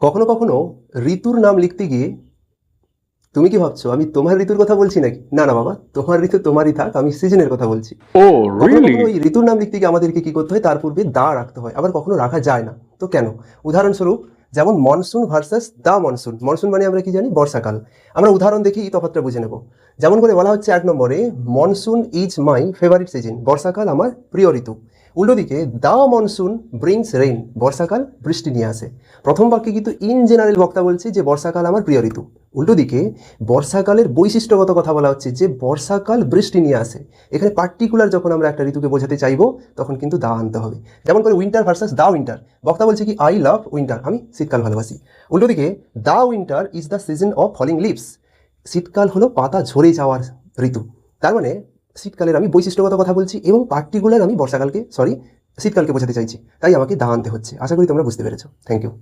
কখনো কখনো ঋতুর নাম লিখতে গিয়ে তুমি কি ভাবছো আমি তোমার ঋতুর কথা বলছি নাকি? না না বাবা, তোমার ঋতু তোমারই থাক, আমি সিজনের কথা বলছি। Oh, কখনো কখনো really? ওই ঋতুর নাম লিখতে গিয়ে আমাদেরকে কি করতে হয়, তার পূর্বে দা রাখতে হয়, আবার কখনো রাখা যায় না। তো কেন? উদাহরণস্বরূপ, যেমন মনসুন ভার্সাস দা মনসুন। মনসুন মানে আমরা কি জানি? বর্ষাকাল। আমরা উদাহরণ দেখি এই তফাৎটা বুঝে নেব। যেমন করে বলা হচ্ছে 1 নম্বরে, monsoon is my favourite season, বর্ষাকাল আমার প্রিয় ঋতু। উল্টো দিকে, দা মনসুন ব্রিংস রেইন, বর্ষাকাল বৃষ্টি নিয়ে আসে। প্রথম বাক্যে কিন্তু ইন জেনারেল বক্তা বলছে যে বর্ষাকাল আমার প্রিয় ঋতু। উল্টো দিকে বর্ষাকালের বৈশিষ্ট্যগত কথা বলা হচ্ছে যে বর্ষাকাল বৃষ্টি নিয়ে আসে। এখানে পার্টিকুলার যখন আমরা একটা ঋতুকে বোঝাতে চাইবো তখন কিন্তু দা আনতে হবে। যেমন করে উইন্টার ভার্সাস দা উইন্টার, বক্তা বলছে কি আই লাভ উইন্টার, আমি শীতকাল ভালোবাসি। উল্টো দিকে, the winter is the season of falling leaves, শীতকাল হলো পাতা ঝরে যাওয়ার ঋতু। তার মানে শীতকালের আমি বৈশিষ্ট্যগত কথা বলছি এবং পার্টিকুলার আমি শীতকালকে বোঝাতে চাইছি, তাই আমাকে দা আনতে হচ্ছে। আশা করি তোমরা বুঝতে পেরেছো। Thank you.